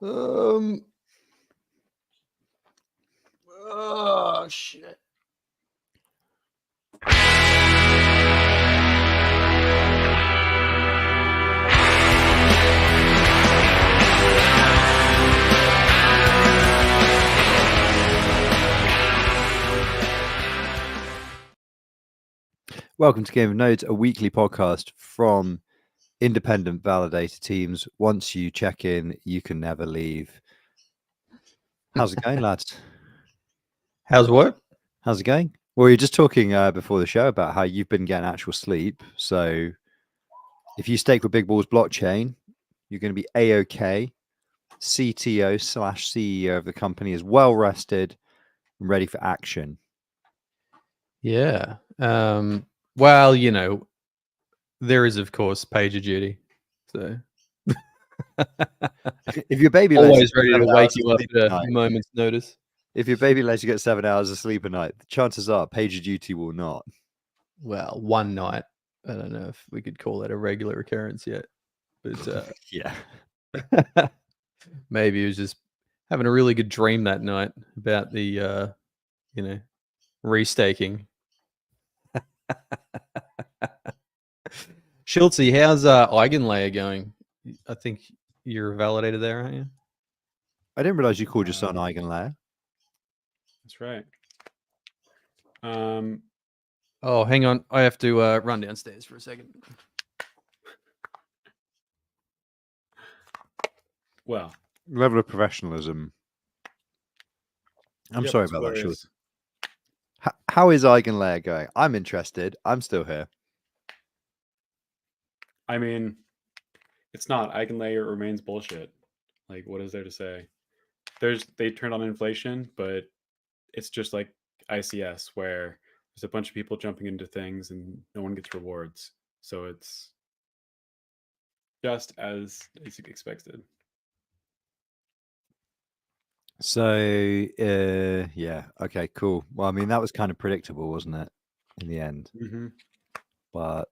Oh shit. Welcome to Game of Nodes, a weekly podcast from independent validator teams. Once you check in, you can never leave. How's it going, lads? How's what? How's it going? Well, you're just talking before the show about how you've been getting actual sleep. So if you stake with Big Balls blockchain, you're going to be A-OK. CTO/CEO of the company is well rested and ready for action. Yeah. Well, you know, there is of course PagerDuty. So If your baby always lets you ready get to 7 wake hours you of up sleep at at a night, moment's notice. if your baby lets you get 7 hours of sleep a night, the chances are PagerDuty will not. Well, one night. I don't know if we could call that a regular occurrence yet. But Yeah. maybe he was just having a really good dream that night about the restaking. Schultzy, how's Eigenlayer going? I think you're validated there, aren't you? I didn't realize you called your son Eigenlayer. That's right. Oh, hang on. I have to run downstairs for a second. Well, Level of professionalism. I'm sorry about that, Schultz. How is Eigenlayer going? I'm interested. I'm still here. I mean, it's not. Eigenlayer remains bullshit. Like, what is there to say? They turned on inflation, but it's just like ICS, where there's a bunch of people jumping into things and no one gets rewards. So it's just as expected. So, yeah. Okay, cool. Well, I mean, that was kind of predictable, wasn't it, in the end? Mm-hmm. But,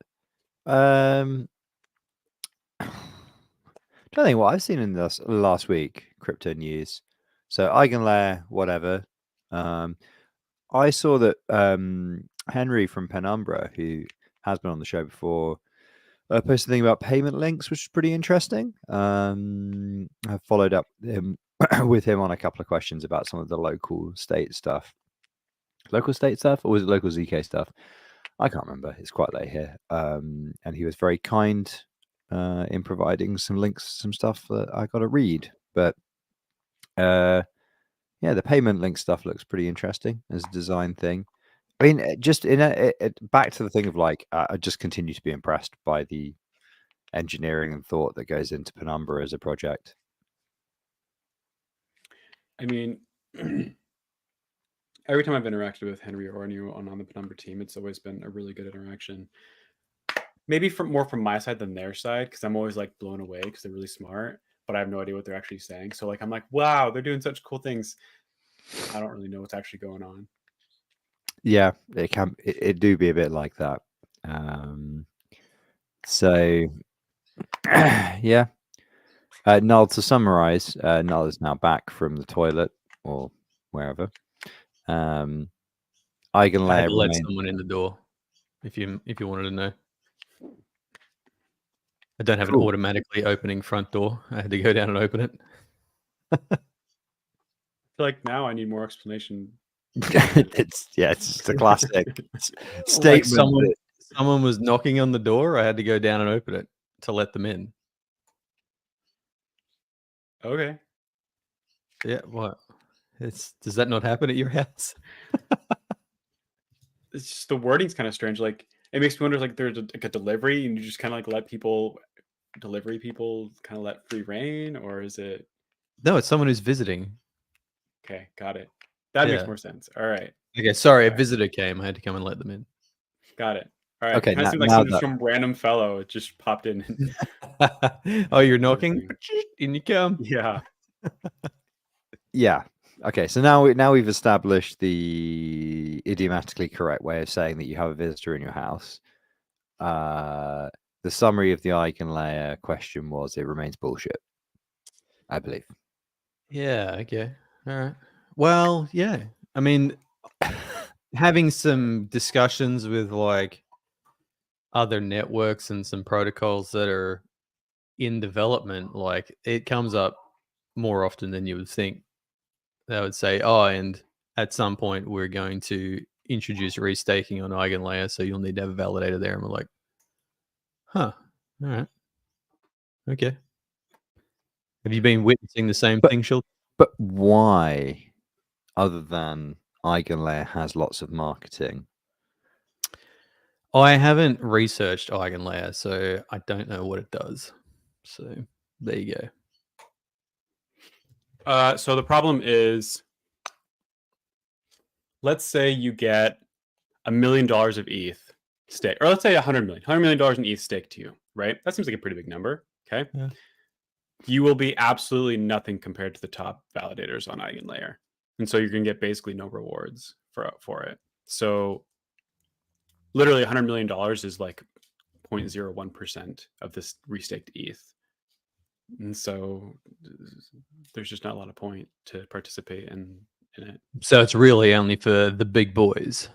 don't think what I've seen in this last week, crypto news. So, Eigenlayer, whatever. I saw that Henry from Penumbra, who has been on the show before, posted a thing about payment links, which is pretty interesting. I followed up with him on a couple of questions about some of the local state stuff. Local state stuff, or was it local ZK stuff? I can't remember. It's quite late here. And he was very kind in providing some links, some stuff that I got to read. But yeah, the payment link stuff looks pretty interesting as a design thing. I mean, just back to the thing of like, I just continue to be impressed by the engineering and thought that goes into Penumbra as a project. I mean, every time I've interacted with Henry or anyone on the Penumbra team, it's always been a really good interaction. Maybe more from my side than their side, because I'm always like blown away because they're really smart, but I have no idea what they're actually saying. So like, I'm like, wow, they're doing such cool things. I don't really know what's actually going on. Yeah, it do be a bit like that. So yeah. Null, to summarize, Null is now back from the toilet or wherever. Eigenlayer I had to let someone in the door. If you wanted to know, I don't have an automatically opening front door. I had to go down and open it. I feel like now I need more explanation. It's just a classic statement. Like someone was knocking on the door. I had to go down and open it to let them in. Okay. Yeah. What? Does that not happen at your house? It's just the wording's kind of strange. Like, it makes me wonder, like, there's like a delivery and you just kind of like let delivery people kind of let free reign, or is it? No, it's someone who's visiting. Okay, got it. That makes more sense. All right. Okay, sorry, a visitor came. I had to come and let them in. Got it. All right. Okay, it kind of seemed like some random fellow. It just popped in. Oh, you're knocking? In you come. Yeah. Yeah. Okay, so now we've established the idiomatically correct way of saying that you have a visitor in your house. The summary of the Eigenlayer question was, it remains bullshit, I believe. Yeah. Okay. All right. Well, yeah. I mean, having some discussions with like other networks and some protocols that are in development, like it comes up more often than you would think. They would say, "Oh, and at some point we're going to introduce restaking on Eigenlayer, so you'll need to have a validator there." And we're like, "Huh, all right, okay." Have you been witnessing the same But thing, Schultz? but why, other than Eigenlayer has lots of marketing? I haven't researched Eigenlayer, so I don't know what it does. So there you go. So the problem is, let's say you get $1 million of ETH stake, or let's say $100 million in ETH stake to you, right? That seems like a pretty big number. Okay. Yeah. You will be absolutely nothing compared to the top validators on Eigenlayer. And so you're going to get basically no rewards for it. So literally $100 million is like 0.01% of this restaked ETH. And so there's just not a lot of point to participate in it. So it's really only for the big boys.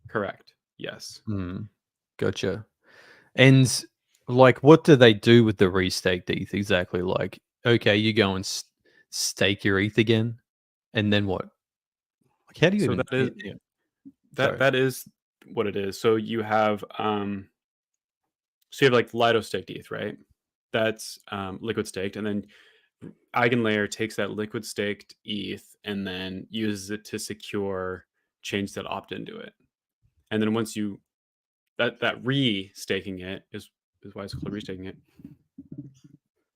Correct. Yes. Gotcha. And like, what do they do with the restaked ETH exactly? Like, okay, you go and stake your ETH again, and then what? Like, how do you So even? that is Yeah. that that is what it is. So you have like Lido staked ETH, right? That's liquid staked, and then Eigenlayer takes that liquid staked ETH and then uses it to secure chains that opt into it. And then once you that re-staking it is why it's called restaking it.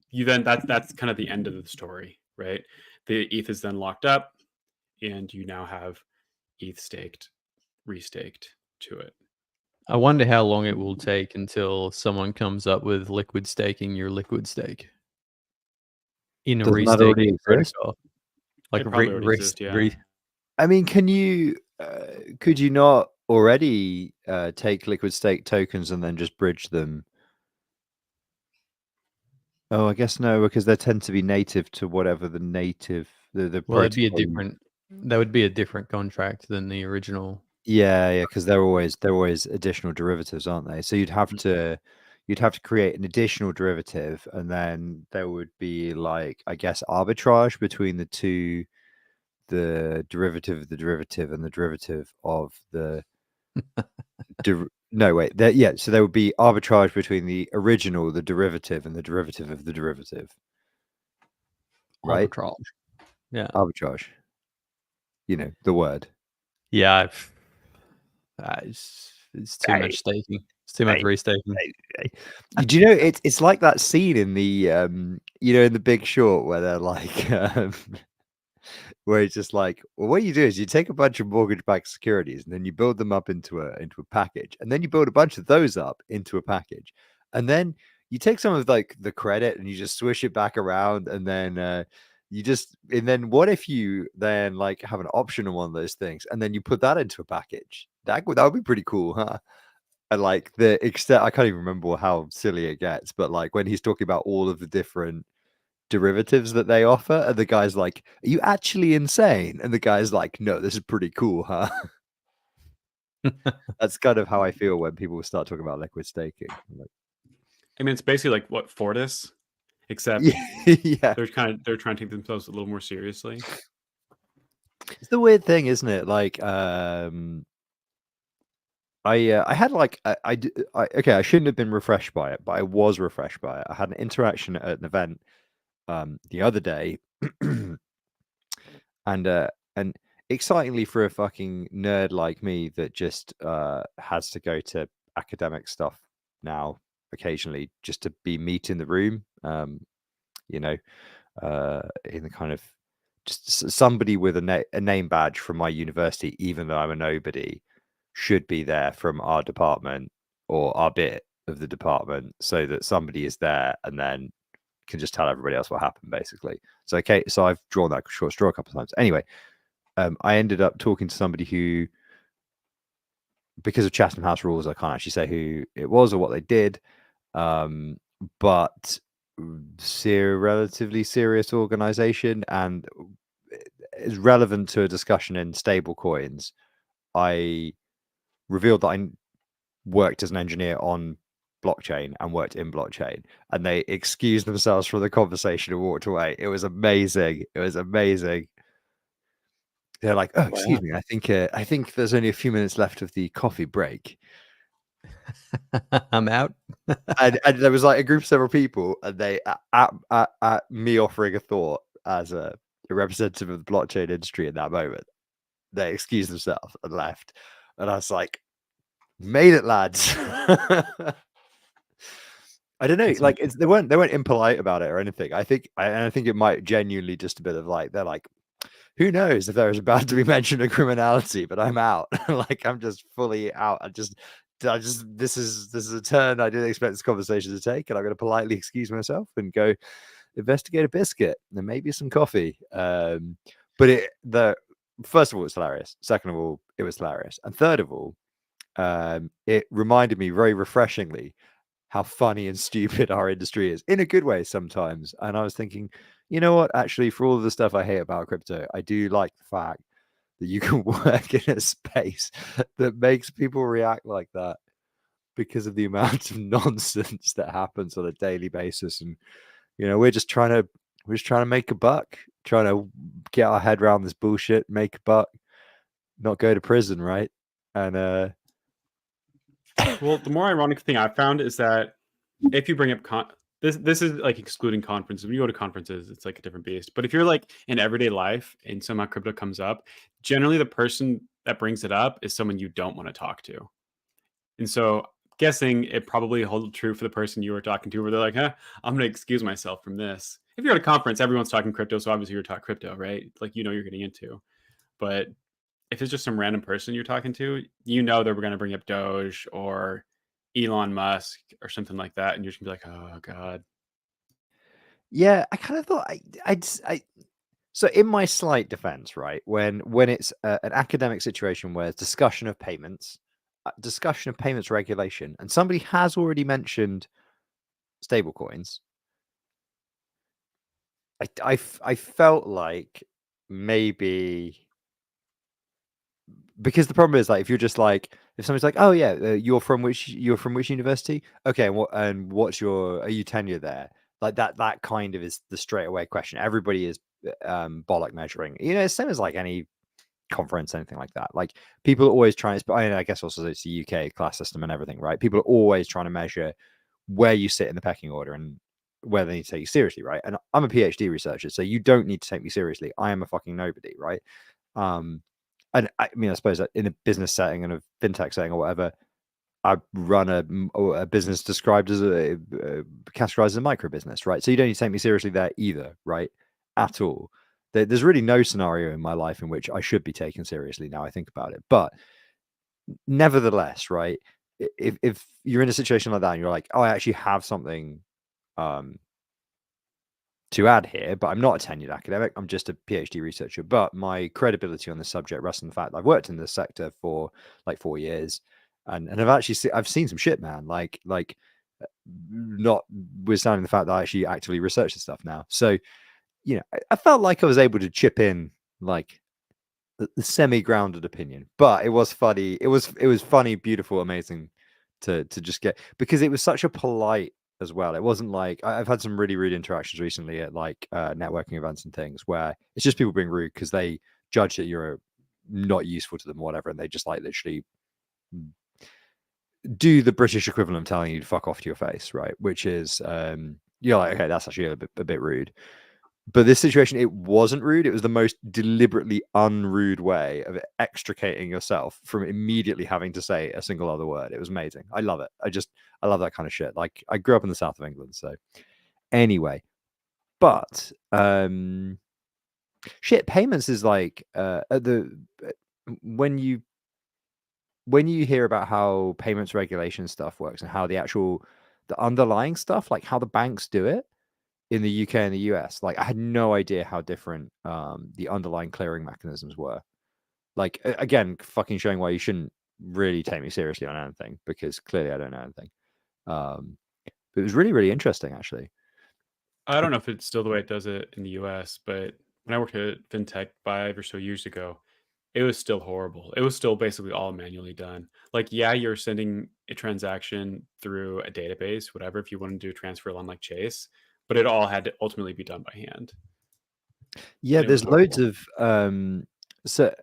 You then that's kind of the end of the story, right? The ETH is then locked up, and you now have ETH staked, restaked to it. I wonder how long it will take until someone comes up with liquid staking your liquid stake in a Doesn't that already restaking exist? protocol. Like It probably already exists, yeah. I mean, can you? Could you not already take liquid stake tokens and then just bridge them? Oh, I guess no, because they tend to be native to whatever the Well, that'd be a protocol. different. That would be a different contract than the original. Yeah, because they're always additional derivatives, aren't they? So you'd have to create an additional derivative, and then there would be like, I guess, arbitrage between the two, the derivative of the derivative and the derivative of the no, wait. So there would be arbitrage between the original, the derivative, and the derivative of the derivative. Right? Arbitrage. Yeah. Arbitrage. You know, the word. Yeah. It's too much staking. It's too much restaking. Do you know it's like that scene in the in The Big Short where they're like where it's just like, well, what you do is you take a bunch of mortgage-backed securities and then you build them up into a package, and then you build a bunch of those up into a package, and then you take some of like the credit and you just swish it back around, and then what if you then like have an option on one of those things, and then you put that into a package? That would be pretty cool, huh? And like the extent, I can't even remember how silly it gets, but like when he's talking about all of the different derivatives that they offer, and the guy's like, "Are you actually insane?" And the guy's like, "No, this is pretty cool, huh?" That's kind of how I feel when people start talking about liquid staking. Like, I mean, it's basically like what Fortis, except yeah, they're trying to take themselves a little more seriously. it's the weird thing, isn't it? Like, I had like I shouldn't have been refreshed by it, but I was refreshed by it. I had an interaction at an event the other day, and excitingly for a fucking nerd like me that just has to go to academic stuff now occasionally just to be meat in the room, in the kind of just somebody with a name badge from my university, even though I'm a nobody, should be there from our department or our bit of the department, so that somebody is there and then can just tell everybody else what happened, basically. So okay, so I've drawn that short straw a couple of times. Anyway, I ended up talking to somebody who, because of Chatham House rules, I can't actually say who it was or what they did, but relatively serious organization and is relevant to a discussion in stable coins, I revealed that I worked as an engineer on blockchain and worked in blockchain, and they excused themselves from the conversation and walked away. It was amazing. It was amazing. They're like, "Oh, excuse me. I think there's only a few minutes left of the coffee break." I'm out. And there was like a group of several people, and they at me offering a thought as a representative of the blockchain industry in that moment, they excused themselves and left, and I was like, "Made it, lads." I don't know, That's like they weren't impolite about it or anything. I think it might genuinely just a bit of like they're like, who knows if there is about to be mention of criminality, but I'm out. Like I'm just fully out. I just this is a turn I didn't expect this conversation to take, and I'm going to politely excuse myself and go investigate a biscuit and maybe some coffee. But first of all, it's hilarious. Second of all, it was hilarious, and third of all, it reminded me very refreshingly how funny and stupid our industry is in a good way sometimes. And I was thinking, you know what? Actually, for all of the stuff I hate about crypto, I do like the fact that you can work in a space that makes people react like that because of the amount of nonsense that happens on a daily basis. And we're just trying to make a buck, trying to get our head around this bullshit, make a buck, not go to prison, right? And Well, the more ironic thing I found is that if you bring up this is like excluding conferences. When you go to conferences, it's like a different beast. But if you're like in everyday life and somehow crypto comes up, generally the person that brings it up is someone you don't want to talk to. And so guessing it probably holds true for the person you were talking to, where they're like, I'm going to excuse myself from this. If you're at a conference, everyone's talking crypto. So obviously you're talking crypto, right? Like, you're getting into. But if it's just some random person you're talking to, they're going to bring up Doge or Elon Musk or something like that. And you're just going to be like, oh, God. yeah, I kind of thought so in my slight defense, right, when it's an academic situation where it's discussion of payments regulation, and somebody has already mentioned stablecoins, I felt like maybe, because the problem is, like, if you're just like, if somebody's like, oh yeah, you're from which university? Okay, and are you tenure there? Like that kind of is the straightaway question. Everybody is bollock measuring. It's same as like any conference, anything like that. Like, people are always trying to, I guess also it's the UK class system and everything, right? People are always trying to measure where you sit in the pecking order and where they need to take you seriously, right? And I'm a PhD researcher, so you don't need to take me seriously. I am a fucking nobody, right? And I mean, I suppose that in a business setting and a fintech setting or whatever, I run a business described as categorized as a micro business, right? So you don't need to take me seriously there either, right? At all. There's really no scenario in my life in which I should be taken seriously now I think about it. But nevertheless, right? If you're in a situation like that and you're like, oh, I actually have something to add here, but I'm not a tenured academic. I'm just a PhD researcher. But my credibility on this subject rests on the fact that I've worked in this sector for like 4 years, and I've actually I've seen some shit, man. Like notwithstanding the fact that I actually actively research this stuff now. So I felt like I was able to chip in like the semi-grounded opinion, but it was funny. It was funny, beautiful, amazing to just get, because it was such a polite as well. It wasn't like, I've had some really rude interactions recently at like networking events and things where it's just people being rude because they judge that you're not useful to them or whatever, and they just like literally do the British equivalent of telling you to fuck off to your face, right? Which is you're like, okay, that's actually a bit rude. But this situation, it wasn't rude. It was the most deliberately unrude way of extricating yourself from immediately having to say a single other word. It was amazing. I love it. I love that kind of shit. Like, I grew up in the south of England, so anyway. But shit, payments is like when you hear about how payments regulation stuff works and how the underlying stuff, like how the banks do it in the UK and the US, like I had no idea how different the underlying clearing mechanisms were. Like, again, fucking showing why you shouldn't really take me seriously on anything, because clearly I don't know anything. But it was really, really interesting, actually. I don't know if it's still the way it does it in the US, but when I worked at fintech 5 or so years ago, it was still horrible. It was still basically all manually done. Like, yeah, you're sending a transaction through a database, whatever, if you want to do a transfer on like Chase, but it all had to ultimately be done by hand. Yeah, And it was there's loads horrible. of so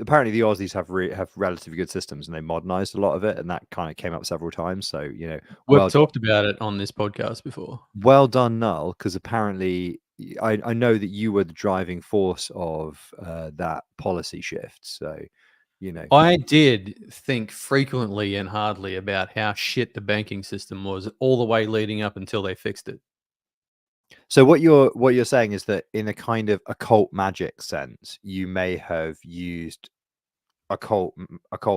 apparently the Aussies have relatively good systems and they modernized a lot of it, and that kind of came up several times. So We've well talked about it on this podcast before. well done, Null, because apparently I know that you were the driving force of that policy shift. So I did think frequently and hardly about how shit the banking system was all the way leading up until they fixed it. So what you're saying is that in a kind of occult magic sense, you may have used occult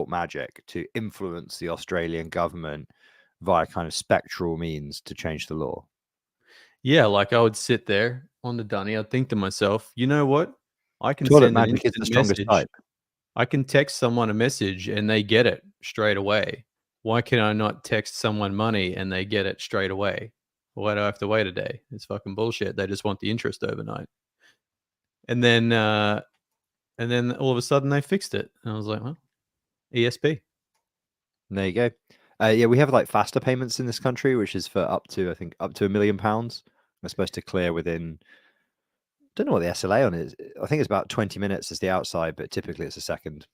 magic to influence the Australian government via kind of spectral means to change the law. Yeah, like I would sit there on the dunny, I'd think to myself, you know what? I can Toilet send an magic is the instant strongest message. type. I can text someone a message and they get it straight away. Why can I not text someone money and they get it straight away? Why do I have to wait a day? It's fucking bullshit. They just want the interest overnight. And then all of a sudden they fixed it. And I was like, well, ESP. There you go. Yeah, we have like faster payments in this country, which is for up to £1 million. We're supposed to clear within. Don't know what the SLA on it is. I think it's about 20 minutes is the outside, but typically it's a second.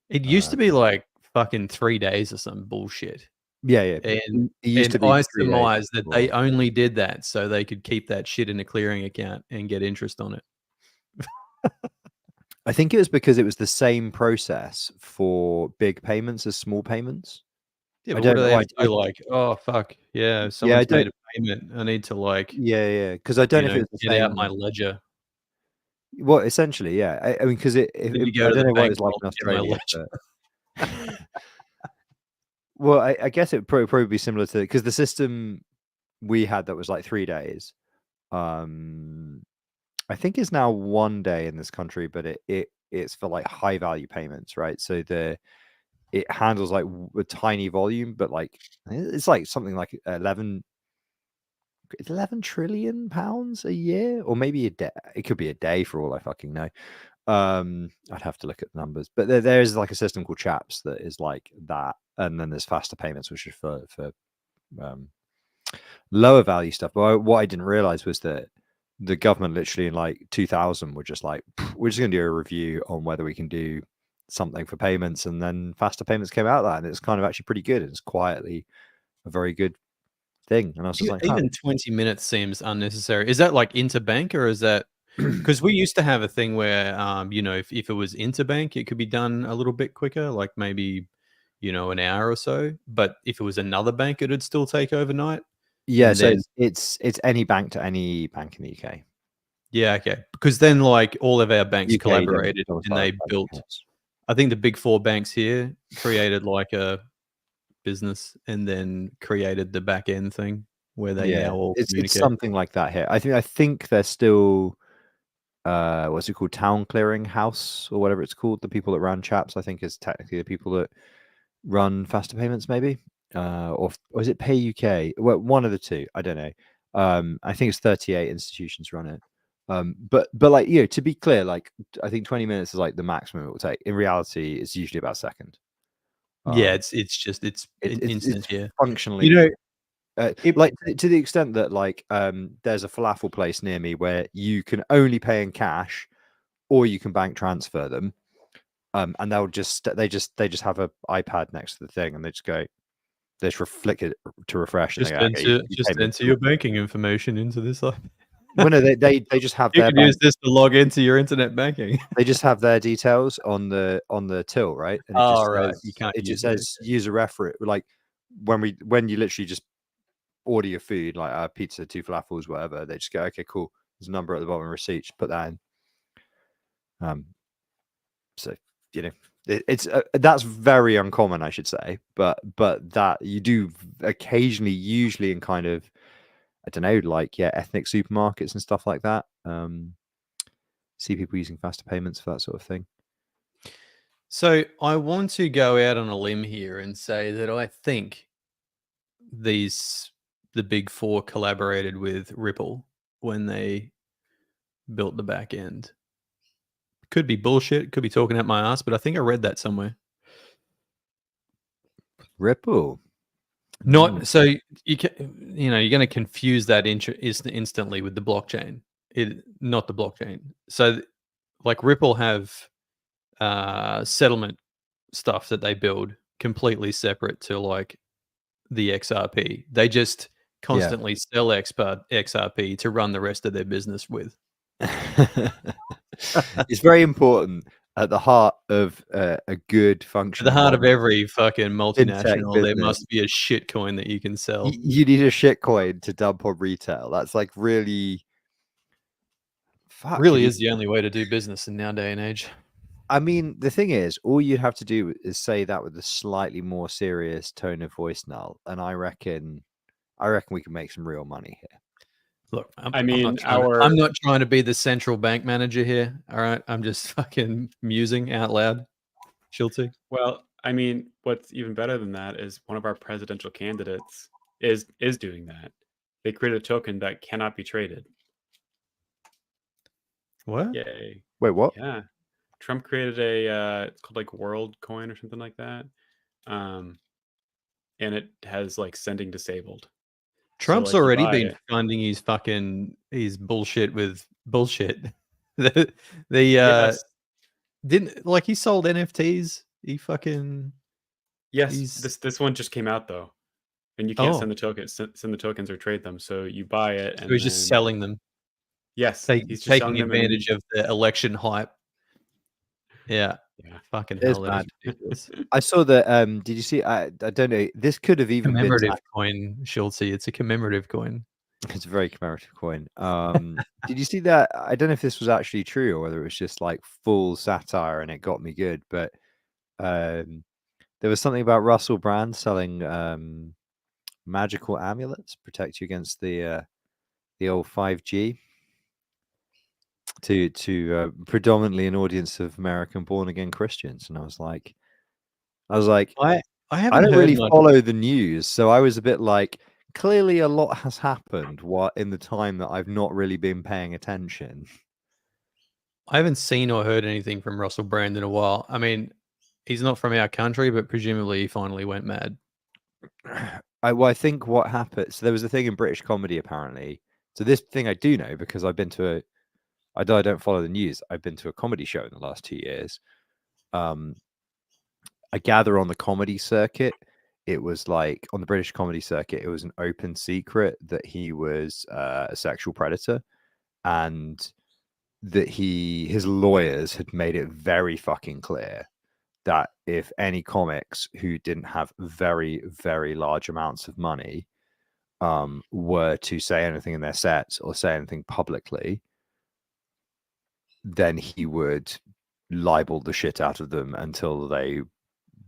It used to be like fucking 3 days or some bullshit. Yeah. And It used to be I 3 days surmise that they before. only did that so they could keep that shit in a clearing account and get interest on it. I think it was because it was the same process for big payments as small payments. Yeah, I but what don't do they know. have to do? Like, oh fuck, yeah, Yeah, I someone's made don't. a payment. I need to like, Yeah, because I don't know if it was the get out my same. ledger. Well, essentially, yeah. I mean, because I need to go I to don't the know what bank it's like vault in and get my Australia, ledger. but well, I guess it probably be similar to because the system we had that was like 3 days. I think is now 1 day in this country, but it's for like high value payments, right? So it handles like a tiny volume, but like it's like something like 11 trillion pounds a year, or maybe a day. It could be a day for all I fucking know. I'd have to look at the numbers, but there's like a system called Chaps that is like that, and then there's faster payments, which is for lower value stuff. But what I didn't realize was that the government literally in like 2000 were just like, we're just going to do a review on whether we can do something for payments, and then faster payments came out of that, and it's kind of actually pretty good. It's quietly a very good thing, and I was just like, Even 20 minutes seems unnecessary. Is that like interbank or is that because we used to have a thing where, if it was interbank, it could be done a little bit quicker, like maybe, an hour or so. But if it was another bank, it would still take overnight. yeah. And So then, it's any bank to any bank in the UK. yeah, okay. Because then, like, all of our banks UK collaborated and domiciled they bank built, accounts. I think the big four banks here created like a business and then created the back end thing where they Yeah, now all it's communicate. something like that here. I think they're still what's it called, Town Clearing House or whatever it's called. The people that run Chaps, I think, is technically the people that run faster payments, maybe, or is it Pay UK? Well, one of the two. I don't know. I think it's 38 institutions run it. But like to be clear, like I think 20 minutes is like the maximum it will take. In reality, it's usually about a second. Yeah, Um, it's it's instant. Yeah, functionally. it, Like to the extent that like there's a falafel place near me where you can only pay in cash or you can bank transfer them, and they just have a iPad next to the thing, and they just flick it to refresh, and they just go, okay, you just pay me. enter your banking information into this. Well, no, they just have You their can use bank. this to log into your internet banking. They just have their details on the till, right? And Oh, right. You can't it just use those. says user reference. Like when you literally just order your food, like a pizza, 2 falafels, whatever, they just go, okay, cool. There's a number at the bottom of the receipt. Just put that in. So it's that's very uncommon, I should say, but that you do occasionally, usually in kind of, I don't know, like ethnic supermarkets and stuff like that. See people using faster payments for that sort of thing. So I want to go out on a limb here and say that I think the big four collaborated with Ripple when they built the back end. Could be bullshit. Could be talking out my ass, but I think I read that somewhere. Ripple. Not so you can, you're going to confuse that instantly with the blockchain. Not the blockchain. So like Ripple have settlement stuff that they build completely separate to like the XRP. They just constantly sell XRP to run the rest of their business with. It's very important at the heart of a good At functioning the heart of modern every fucking multinational, there business. must be a shit coin that you can sell. You need a shit coin to dump on retail. That's like really Really is the only way to do business in now day and age. I mean, the thing is, all you have to do is say that with a slightly more serious tone of voice, Null, and I reckon we can make some real money here. Look, I'm not trying to be the central bank manager here. All right, I'm just fucking musing out loud. Schultzy. Well, I mean, what's even better than that is one of our presidential candidates is doing that. They created a token that cannot be traded. What? Yay! Wait, what? Yeah, Trump created a it's called like World Coin or something like that, and it has like sending disabled. Trump's already been funding his bullshit with bullshit. Yes. Didn't like he sold NFTs. He fucking This one just came out though, and you can't send the tokens or trade them. So you buy it, and he's just selling them. Yes, he's just taking advantage of the election hype. Yeah. Fucking hell, that is ridiculous. I saw that. Did you see? I don't know. This could have even been commemorative coin, Schultzy. It's a commemorative coin. It's a very commemorative coin. Did you see that? I don't know if this was actually true or whether it was just like full satire and it got me good. But there was something about Russell Brand selling magical amulets protect you against the old 5G to predominantly an audience of American born again Christians, and I was like, I don't really follow the news, so I was a bit like, clearly a lot has happened in the time that I've not really been paying attention. I haven't seen or heard anything from Russell Brand in a while. I mean, he's not from our country, but presumably he finally went mad. I think what happened, so there was a thing in British comedy apparently. So this thing I do know because I've been to I don't follow the news. I've been to a comedy show in the last 2 years. I gather on the comedy circuit, it was like on the British comedy circuit, it was an open secret that he was a sexual predator, and that his lawyers had made it very fucking clear that if any comics who didn't have very, very large amounts of money were to say anything in their sets or say anything publicly, then he would libel the shit out of them until they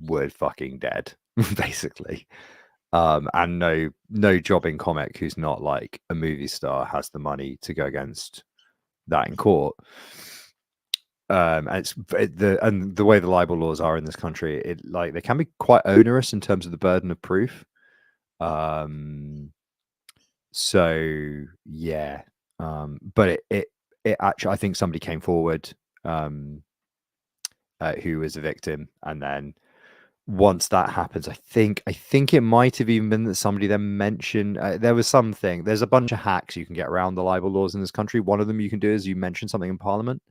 were fucking dead, basically. And no jobbing comic who's not like a movie star has the money to go against that in court. And the way the libel laws are in this country, they can be quite onerous in terms of the burden of proof. So yeah, but it actually, I think somebody came forward who was a victim, and then once that happens, I think it might have even been that somebody then mentioned there was something. There's a bunch of hacks you can get around the libel laws in this country. One of them you can do is you mention something in Parliament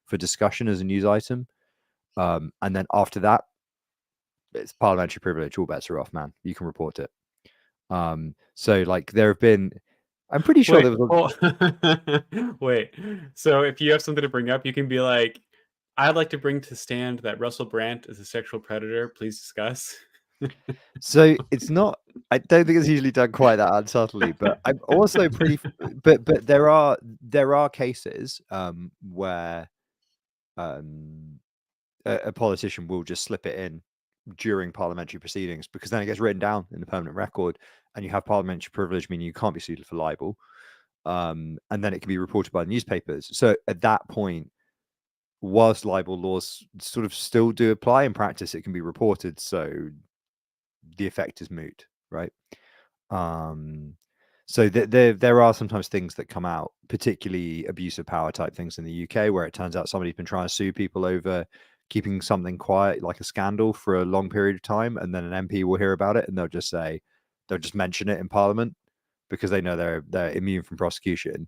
for discussion as a news item, and then after that, it's parliamentary privilege. All bets are off, man. You can report it. So like there have been. I'm pretty sure there was. Wait. So if you have something to bring up, you can be like, I'd like to bring to stand that Russell Brand is a sexual predator. Please discuss. So it's not. I don't think it's usually done quite that unsubtly, but I'm also pretty. But there are cases where a politician will just slip it in during parliamentary proceedings, because then it gets written down in the permanent record, and you have parliamentary privilege, meaning you can't be sued for libel, and then it can be reported by the newspapers. So at that point, whilst libel laws sort of still do apply in practice, it can be reported, so the effect is moot, right? So there are sometimes things that come out, particularly abuse of power type things in the UK, where it turns out somebody's been trying to sue people over keeping something quiet, like a scandal, for a long period of time, and then an MP will hear about it and they'll just mention it in Parliament because they know they're immune from prosecution,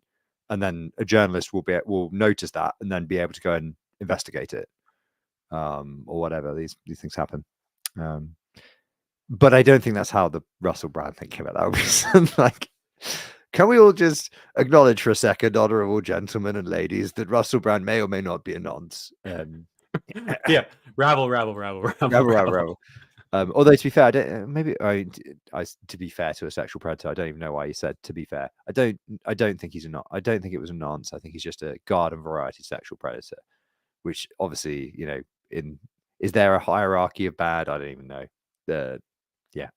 and then a journalist will notice that and then be able to go and investigate it, or whatever. These things happen. But I don't think that's how the Russell Brand thing came about. That like, can we all just acknowledge for a second, honourable gentlemen and ladies, that Russell Brand may or may not be a nonce? Yeah, rabble. Although to be fair, to be fair to a sexual predator, I don't even know why he said to be fair. I don't think he's a I don't think it was a nonce. I think he's just a garden variety sexual predator, which obviously, is there a hierarchy of bad? I don't even know. Yeah.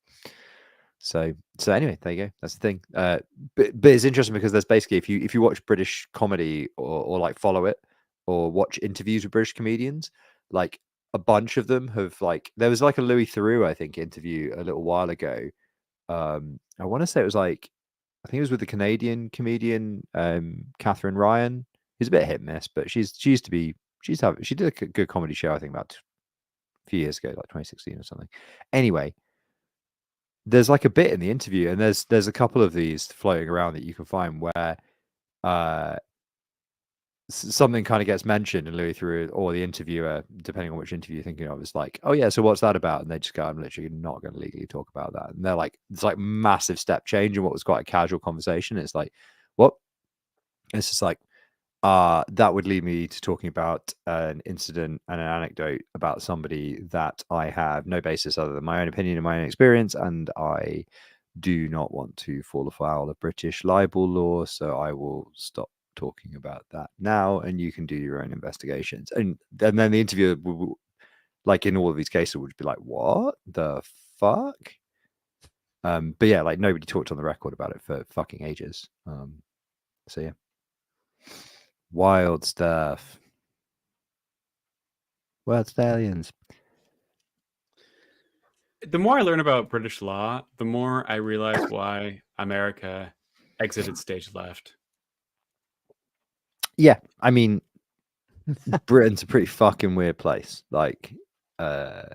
So anyway, there you go. That's the thing. But it's interesting because there's basically, if you watch British comedy or like follow it or watch interviews with British comedians, like a bunch of them have there was like a Louis Theroux, I think, interview a little while ago. I want to say it was I think it was with the Canadian comedian Catherine Ryan, who's a bit hit and miss, but she did a good comedy show, I think, about a few years ago, like 2016 or something. Anyway, there's like a bit in the interview, and there's a couple of these floating around that you can find where something kind of gets mentioned, and Louis Theroux or the interviewer, depending on which interview you're thinking of, is like, "Oh yeah, so what's that about?" And they just go, "I'm literally not going to legally talk about that." And they're like, it's like massive step change in what was quite a casual conversation. It's like, what? It's just like, that would lead me to talking about an incident and an anecdote about somebody that I have no basis other than my own opinion and my own experience, and I do not want to fall afoul of British libel law, so I will stop talking about that now, and you can do your own investigations. And then the interviewer, like in all of these cases, would be like, "What the fuck?" But yeah, like nobody talked on the record about it for fucking ages. So yeah. Wild stuff. Wild stallions. The more I learn about British law, the more I realize why America exited stage left. Yeah, I mean, Britain's a pretty fucking weird place. Like, I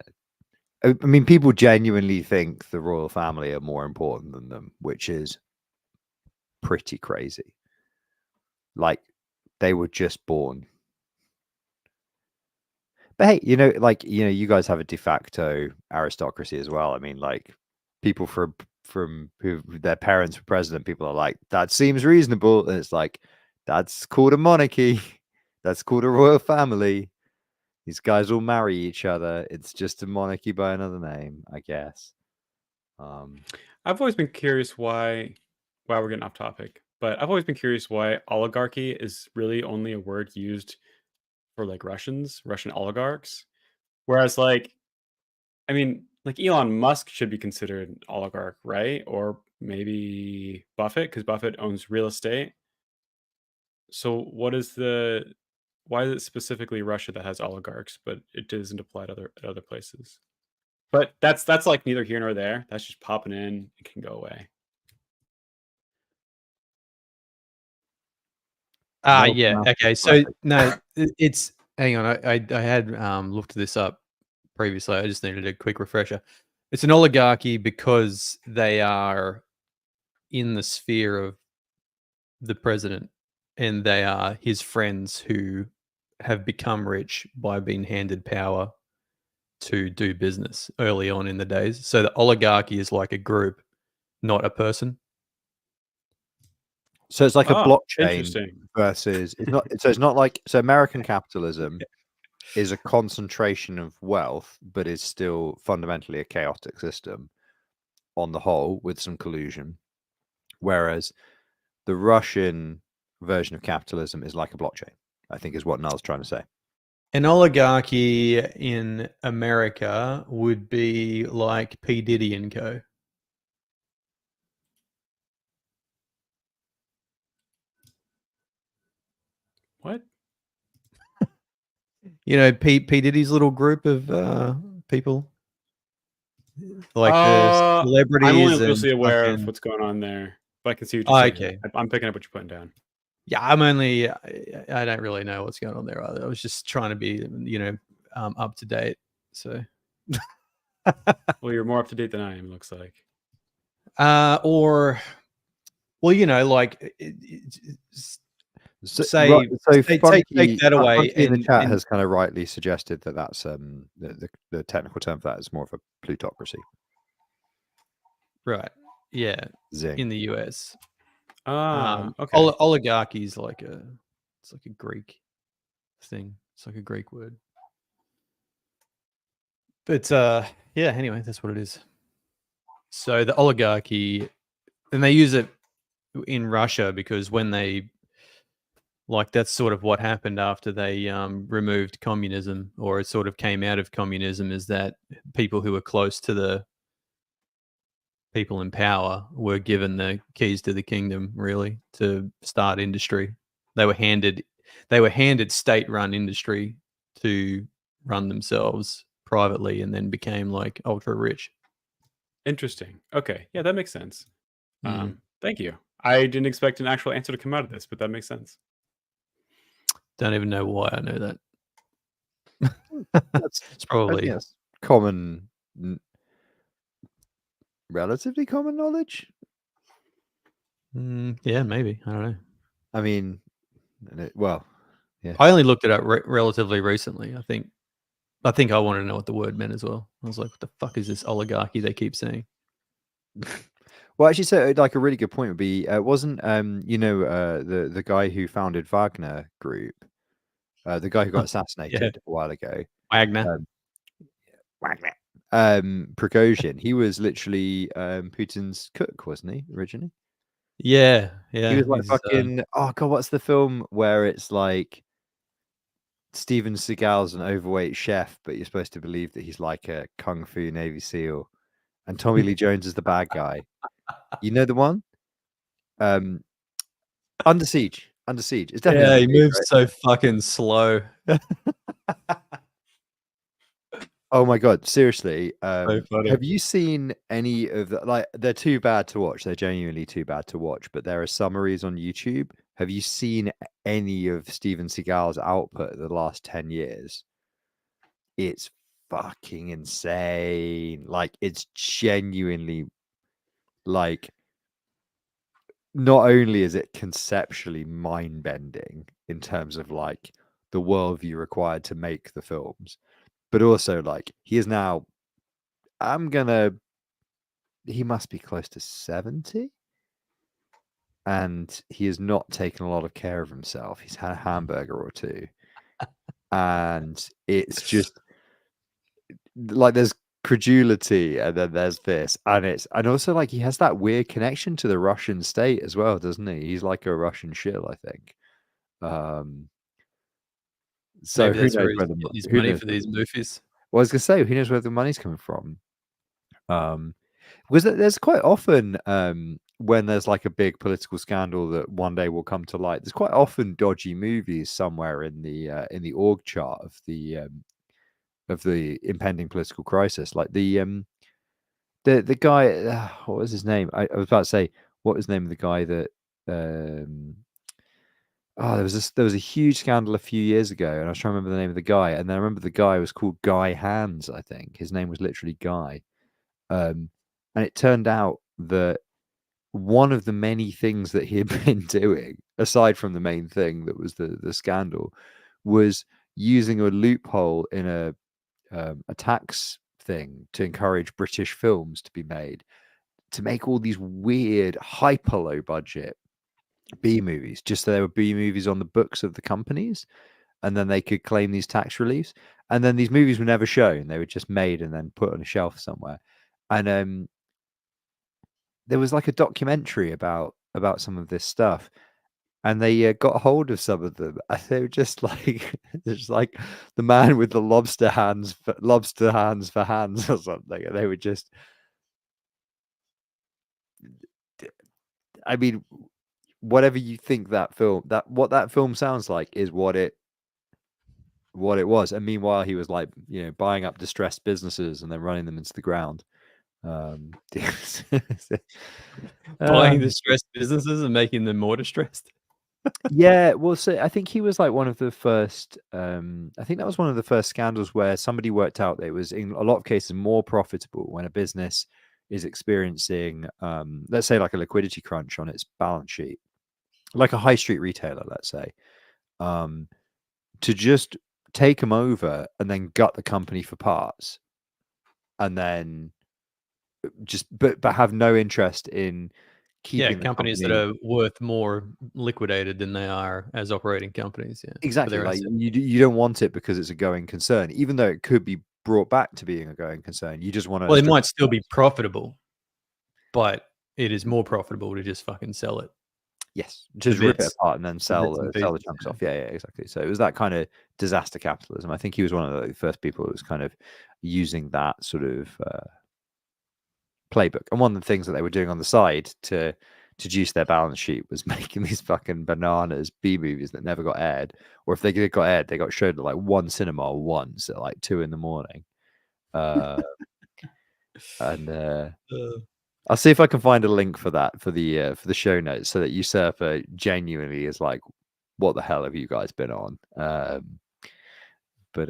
mean, people genuinely think the royal family are more important than them, which is pretty crazy. Like, they were just born. But hey, you guys have a de facto aristocracy as well. I mean, like, people from who their parents were president, people are like, that seems reasonable. And it's like, that's called a monarchy. That's called a royal family. These guys all marry each other. It's just a monarchy by another name, I guess. I've always been curious why we're getting off topic, but I've always been curious why oligarchy is really only a word used for like Russian oligarchs. Whereas like Elon Musk should be considered an oligarch, right? Or maybe Buffett, because Buffett owns real estate. So why is it specifically Russia that has oligarchs, but it doesn't apply to other places? But that's like neither here nor there. That's just popping in. It can go away. Yeah. Okay. So no, it's hang on. I had looked this up previously. I just needed a quick refresher. It's an oligarchy because they are in the sphere of the president, and they are his friends who have become rich by being handed power to do business early on in the days. So the oligarchy is like a group, not a person. So it's like a blockchain interesting. versus it's not. So it's not like American capitalism is a concentration of wealth, but is still fundamentally a chaotic system on the whole, with some collusion. Whereas the Russian version of capitalism is like a blockchain, I think, is what Null's trying to say. An oligarchy in America would be like P. Diddy and Co. What? P. Diddy's little group of people, like the celebrities. I'm only and loosely aware of fucking- what's going on there, but I can see what you're saying. Okay. I'm picking up what you're putting down. Yeah, I'm only. I don't really know what's going on there either. I was just trying to be, up to date. So, Well, you're more up to date than I am. Looks like. or, well, So, say, right, so take Funky, that away, Funky in the and chat has kind of rightly suggested that that's the technical term for that is more of a plutocracy. right, yeah, Zing. in the US, Okay. oligarchy is it's like a Greek thing. It's like a Greek word. But yeah, anyway, that's what it is. So the oligarchy, and they use it in Russia because when they that's sort of what happened after they removed communism, or it sort of came out of communism, is that people who were close to the people in power were given the keys to the kingdom, really, to start industry. They were handed state-run industry to run themselves privately, and then became like ultra rich. Interesting. Okay. Yeah, that makes sense. Mm. Thank you. I didn't expect an actual answer to come out of this, but that makes sense. Don't even know why I know that. That's It's probably that's common, relatively common knowledge. yeah, maybe, I don't know. I mean, well, yeah. I only looked it up relatively recently. I think I wanted to know what the word meant as well. I was like, what the fuck is this oligarchy they keep saying? Well, actually, so like a really good point would be, wasn't the guy who founded Wagner Group, the guy who got assassinated a while ago, Wagner. Wagner, Prigozhin. He was literally Putin's cook, wasn't he, originally? Yeah. He was like fucking. Oh god, what's the film where it's like Steven Seagal's an overweight chef, but you're supposed to believe that he's like a kung fu Navy SEAL, and Tommy Lee Jones is the bad guy. You know the one? Under Siege. Under Siege. It's definitely Under he Siege, moves right? so fucking slow. Oh my god, seriously. So funny. Have you seen any of the, like, they're too bad to watch. They're genuinely too bad to watch, but there are summaries on YouTube. Have you seen any of Steven Seagal's output the last 10 years? It's fucking insane. Like, it's genuinely, like, not only is it conceptually mind-bending in terms of like the worldview required to make the films, but also like he is now, he must be close to 70, and he has not taken a lot of care of himself. He's had a hamburger or two, and it's just like there's credulity, and then there's this, and also like he has that weird connection to the Russian state as well, doesn't he? He's like a Russian shill, I think. So Maybe who that's knows where he's where getting his who money knows for where these movies. well, I was gonna say, who knows where the money's coming from? Because there's quite often when there's like a big political scandal that one day will come to light. There's quite often dodgy movies somewhere in the org chart of the impending political crisis. Like the guy, what was his name? I was about to say, what was the name of the guy that there was a huge scandal a few years ago, and I was trying to remember the name of the guy, and then I remember the guy was called Guy Hands, I think. His name was literally Guy. And it turned out that one of the many things that he had been doing, aside from the main thing that was the scandal, was using a loophole in a tax thing to encourage British films to be made, to make all these weird, hyper low budget B movies, just so there were B movies on the books of the companies, and then they could claim these tax reliefs. And then these movies were never shown; they were just made and then put on a shelf somewhere. And there was like a documentary about some of this stuff, and they got a hold of some of them, and they were just like, just like the man with the lobster hands for hands or something, and they were just, I mean, whatever you think what that film sounds like is what it was. And meanwhile, he was like, buying up distressed businesses and then running them into the ground. Buying distressed businesses and making them more distressed. Yeah, well, so I think he was like one of the first. I think that was one of the first scandals where somebody worked out that it was in a lot of cases more profitable when a business is experiencing, let's say, like a liquidity crunch on its balance sheet, like a high street retailer, let's say, to just take them over and then gut the company for parts, and then but have no interest in Yeah, keeping the companies that company. are worth more liquidated than they are as operating companies. Yeah, for Exactly, their like asset. you don't want it because it's a going concern, even though it could be brought back to being a going concern. You just want to Well, it strip might still be profitable, but it is more profitable to just fucking sell it. yes, The just rip it bits, apart and then the sell bits and sell the pieces. chunks Yeah. off. Yeah, exactly. So it was that kind of disaster capitalism. I think he was one of the first people who was kind of using that sort of playbook. And one of the things that they were doing on the side to juice their balance sheet was making these fucking bananas B movies that never got aired, or if they got aired, they got showed at like one cinema once at like 2 a.m. And I'll see if I can find a link for that for the show notes, so that Usurper genuinely is like, what the hell have you guys been on? But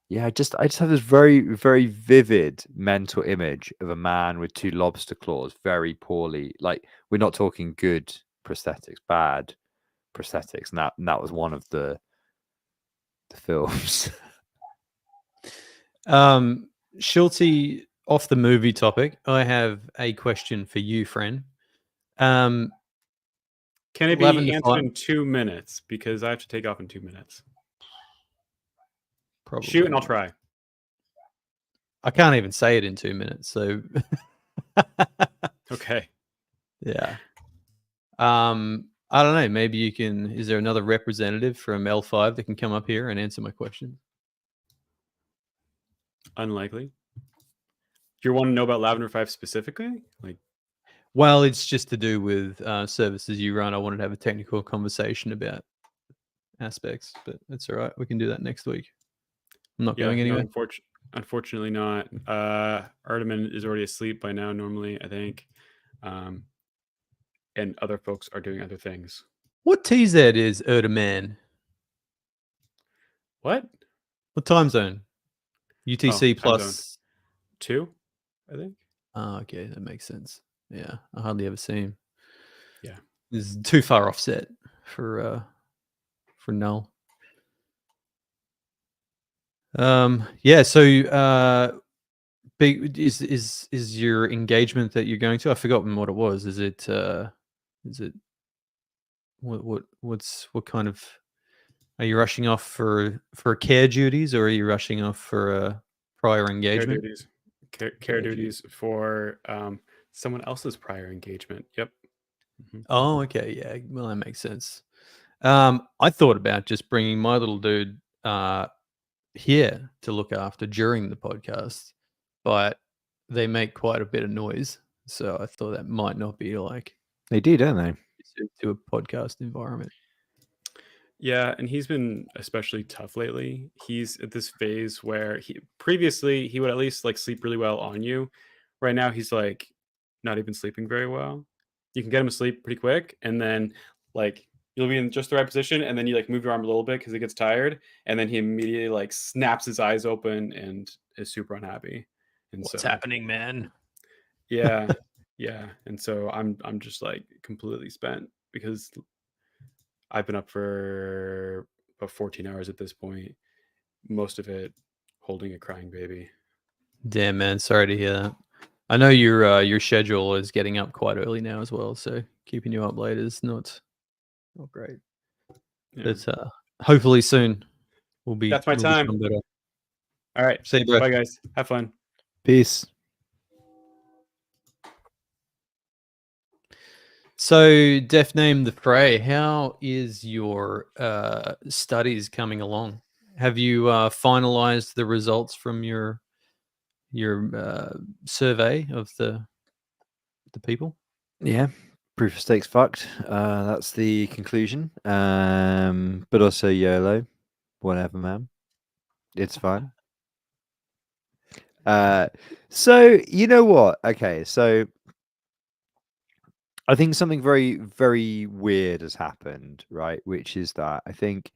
yeah, I just have this very, very vivid mental image of a man with 2 lobster claws, very poorly. Like, we're not talking good prosthetics, bad prosthetics, and that was one of the films. Schulte, off the movie topic, I have a question for you, friend. Can it be Lavender answered Fire, in 2 minutes? Because I have to take off in 2 minutes. probably. Shoot, and I'll Not. try. I can't even say it in 2 minutes, so Okay. yeah. I don't know. Maybe you can. Is there another representative from L5 that can come up here and answer my question? Unlikely. You want to know about Lavender 5 specifically? Like, Well, it's just to do with services you run. I wanted to have a technical conversation about aspects, but that's all right. We can do that next week. I'm not going no, anywhere. unfortunately not. Artemin is already asleep by now, normally, I think. And other folks are doing other things. What TZ is Erdeman? What? What time zone? UTC time zone plus 2, I think. Oh, okay, that makes sense. Yeah, I hardly ever see him. Yeah. He's too far offset for Null. Yeah. So, big is your engagement that you're going to? I've forgotten what it was. Is it what kind of? Are you rushing off for care duties, or are you rushing off for a prior Care engagement? duties. Care Care duties for someone else's prior engagement. Yep. Mhm. Oh, okay, yeah. Well, that makes sense. I thought about just bringing my little dude here to look after during the podcast, but they make quite a bit of noise, so I thought that might not be like They do, don't they? suited to a podcast environment. Yeah, and he's been especially tough lately. He's at this phase where previously he would at least like sleep really well on you. Right now he's like not even sleeping very well. You can get him asleep pretty quick, and then like you'll be in just the right position, and then you like move your arm a little bit because he gets tired, and then he immediately like snaps his eyes open and is super unhappy. And What's so happening, man? yeah, yeah. And so I'm just like completely spent because I've been up for about 14 hours at this point, most of it holding a crying baby. Damn, man. Sorry to hear that. I know your schedule is getting up quite early now as well, so keeping you up late is not great. Yeah. But hopefully soon we'll That's my time. become better. All right. See you, bro. Bye, guys. Have fun. Peace. So, Def Name the Fray, how is your studies coming along? Have you finalized the results from your survey of the people? Yeah, proof of stake's fucked. That's the conclusion. But also YOLO, whatever, man. It's fine. So you know what? Okay, so I think something very, very weird has happened, right? Which is that I think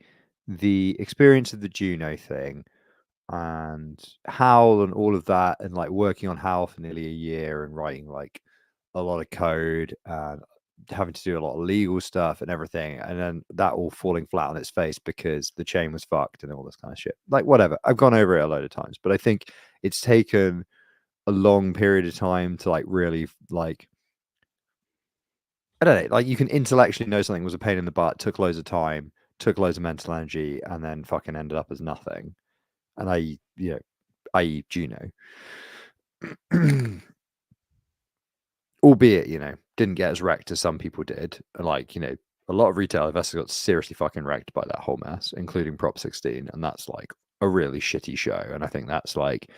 the experience of the Juno thing and Howl and all of that, and like working on Howl for nearly a year and writing like a lot of code and having to do a lot of legal stuff and everything, and then that all falling flat on its face because the chain was fucked and all this kind of shit. Like, whatever. I've gone over it a load of times, but I think it's taken a long period of time to like really like I don't know, like you can intellectually know something was a pain in the butt, took loads of time, took loads of mental energy, and then fucking ended up as nothing. And i.e. Juno. Albeit, didn't get as wrecked as some people did. And like, a lot of retail investors got seriously fucking wrecked by that whole mess, including Prop 16. And that's like a really shitty show. And I think that's like,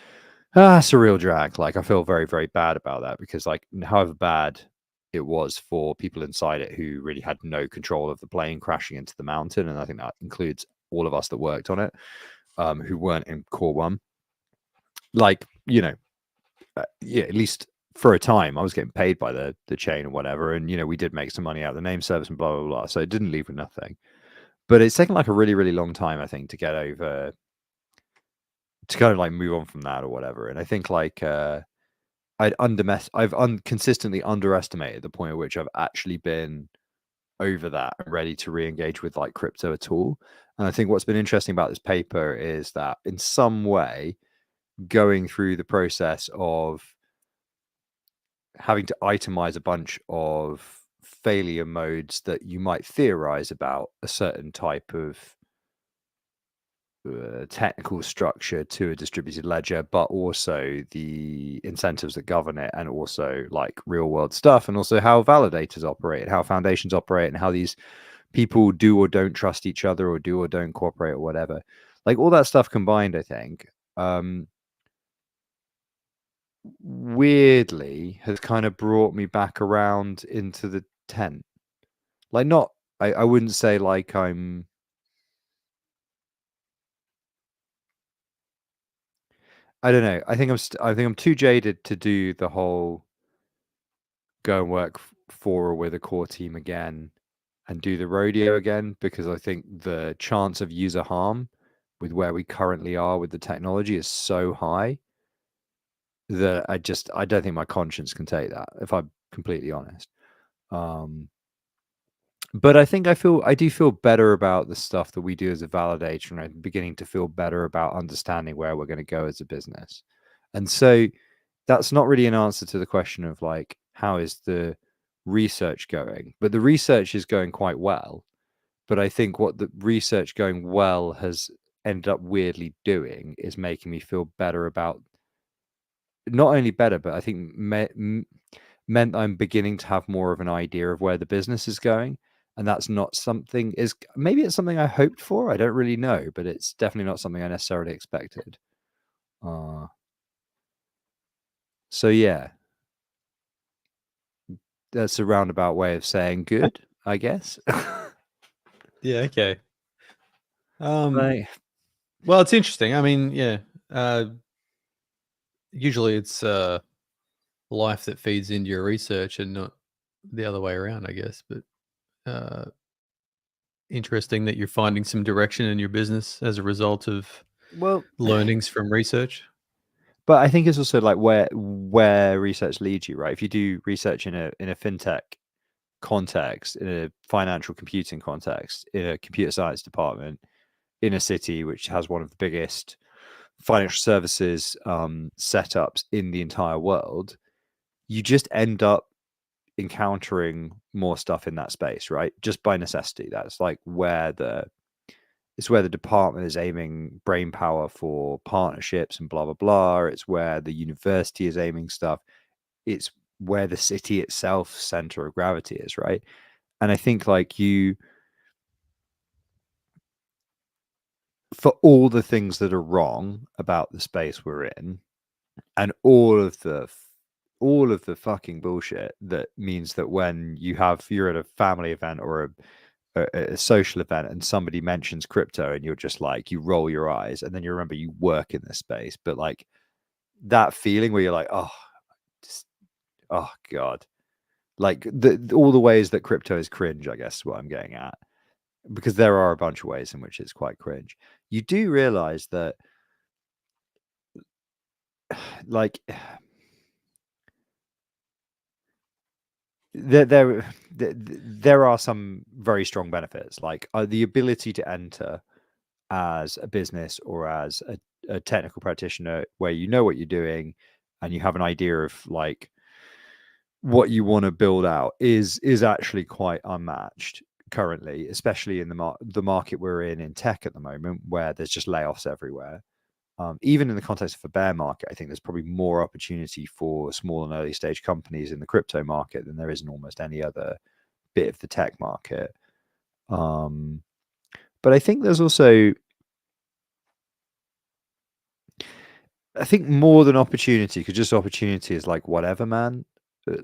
it's a real drag. Like, I feel very, very bad about that because, like, however bad it was for people inside it who really had no control of the plane crashing into the mountain. And I think that includes all of us that worked on it, who weren't in Core 1. Like, yeah, at least for a time, I was getting paid by the chain or whatever. And, we did make some money out of the name service and blah, blah, blah. So it didn't leave with nothing. But it's taken like a really, really long time, I think, to get over, to kind of like move on from that or whatever. And I think like, I've consistently underestimated the point at which I've actually been over that and ready to re-engage with like crypto at all. And I think what's been interesting about this paper is that in some way, going through the process of having to itemize a bunch of failure modes that you might theorize about a certain type of technical structure to a distributed ledger, but also the incentives that govern it, and also like real world stuff, and also how validators operate, and how foundations operate, and how these people do or don't trust each other, or do or don't cooperate, or whatever. Like all that stuff combined, I think, weirdly has kind of brought me back around into the tent. Like, not, I wouldn't say like I don't know. I think I'm too jaded to do the whole go and work for or with a core team again and do the rodeo again, because I think the chance of user harm with where we currently are with the technology is so high that I don't think my conscience can take that, if I'm completely honest. But I think I do feel better about the stuff that we do as a validator, and I'm beginning to feel better about understanding where we're going to go as a business. And so that's not really an answer to the question of like, how is the research going? But the research is going quite well. But I think what the research going well has ended up weirdly doing is making me feel better about, not only better, but I think meant I'm beginning to have more of an idea of where the business is going. And that's not something, is maybe it's something I hoped for. I don't really know, but it's definitely not something I necessarily expected. So yeah, that's a roundabout way of saying good, I guess. Yeah. Okay. Like, Well, it's interesting. I mean, yeah. Usually, it's life that feeds into your research, and not the other way around, I guess. But interesting that you're finding some direction in your business as a result of well, learnings from research. but I think it's also like where research leads you, right? If you do research in a fintech context, in a financial computing context, in a computer science department, in a city which has one of the biggest financial services setups in the entire world, you just end up encountering more stuff in that space, right? Just by necessity. That's like where the department is aiming brain power for partnerships and blah blah blah. It's where the university is aiming stuff. It's where the city itself center of gravity is, right? And I think like for all the things that are wrong about the space we're in, and all of the fucking bullshit that means that when you're at a family event or a social event and somebody mentions crypto and you're just like, you roll your eyes, and then you remember you work in this space, but like that feeling where you're like, oh, just, oh god, like all the ways that crypto is cringe, I guess is what I'm getting at, because there are a bunch of ways in which it's quite cringe. You do realize that, like, there are some very strong benefits, like the ability to enter as a business or as a technical practitioner, where you know what you're doing and you have an idea of like what you want to build out, is actually quite unmatched currently, especially in the market we're in tech at the moment, where there's just layoffs everywhere. Even in the context of a bear market, I think there's probably more opportunity for small and early stage companies in the crypto market than there is in almost any other bit of the tech market. But I think there's also, I think more than opportunity, because just opportunity is like whatever, man.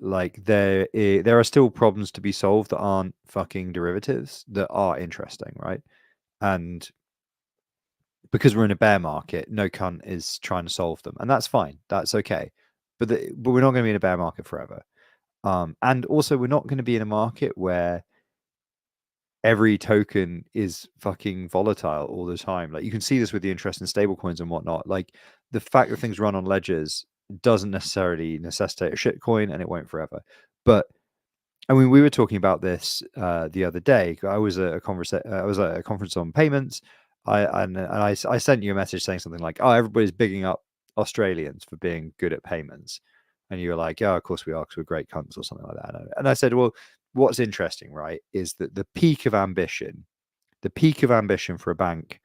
Like there are still problems to be solved that aren't fucking derivatives, that are interesting, right? And because we're in a bear market, no cunt is trying to solve them, and that's fine. That's okay. But we're not going to be in a bear market forever. And also, we're not going to be in a market where every token is fucking volatile all the time. Like, you can see this with the interest in stablecoins and whatnot. Like, the fact that things run on ledgers doesn't necessarily necessitate a shitcoin, and it won't forever. But I mean, we were talking about this the other day. I was at a conference on payments. I sent you a message saying something like, "Oh, everybody's bigging up Australians for being good at payments," and you were like, "Yeah, of course we are, because we're great cunts," or something like that. And I said, "Well, what's interesting, right, is that the peak of ambition for a bank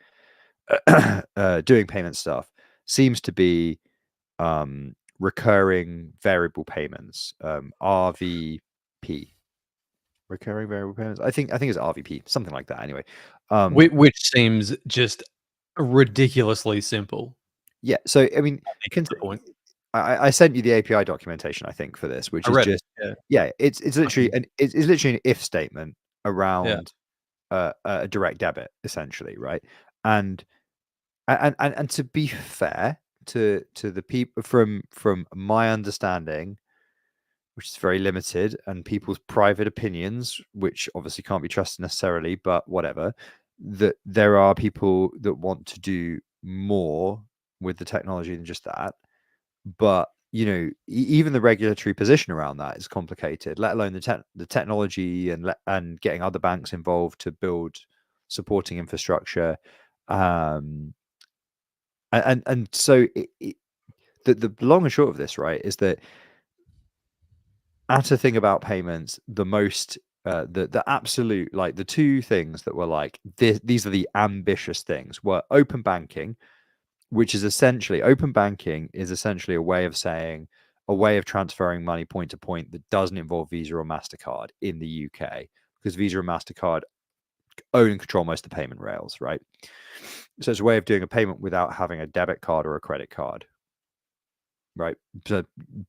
doing payment stuff seems to be recurring variable payments, RVP." Recurring variable payments. I think it's RVP, something like that. Anyway, Which seems just ridiculously simple. yeah. So I mean, That's the point. I sent you the API documentation, I think, for this, which I is read it, just yeah. yeah, it's literally it's literally an if statement around a direct debit, essentially, right? And to be fair to the people, from my understanding, which is very limited, and people's private opinions, which obviously can't be trusted necessarily, but whatever, that there are people that want to do more with the technology than just that. But you know, even the regulatory position around that is complicated, let alone the technology and getting other banks involved to build supporting infrastructure. And so the long and short of this, right, is that at a thing about payments, the most the absolute, like, the two things that were like these are the ambitious things, were open banking, which is essentially a way of saying, a way of transferring money point to point that doesn't involve Visa or MasterCard in the UK, because Visa and MasterCard own and control most of the payment rails, right? So it's a way of doing a payment without having a debit card or a credit card, right? So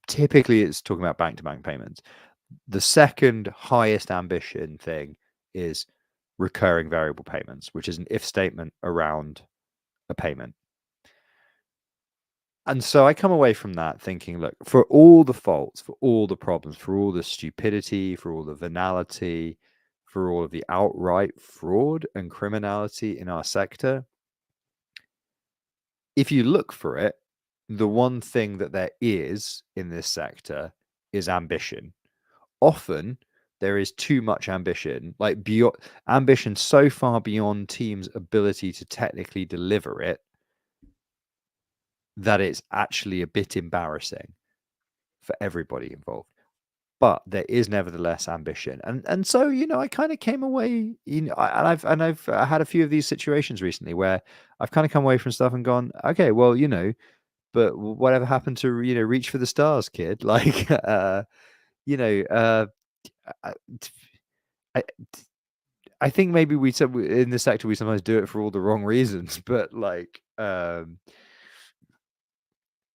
typically it's talking about bank-to-bank payments. The second highest ambition thing is recurring variable payments, which is an if statement around a payment. And so I come away from that thinking, look, for all the faults, for all the problems, for all the stupidity, for all the venality, for all of the outright fraud and criminality in our sector, if you look for it, the one thing that there is in this sector is ambition. Often there is too much ambition, like beyond ambition, so far beyond teams' ability to technically deliver it, that it's actually a bit embarrassing for everybody involved. But there is nevertheless ambition, and so, you know, I kind of came away, you know, I've had a few of these situations recently where I've kind of come away from stuff and gone, okay, well, you know, but whatever happened to, you know, reach for the stars, kid? Like, you know, I, I I think maybe we said in the sector we sometimes do it for all the wrong reasons, but like, and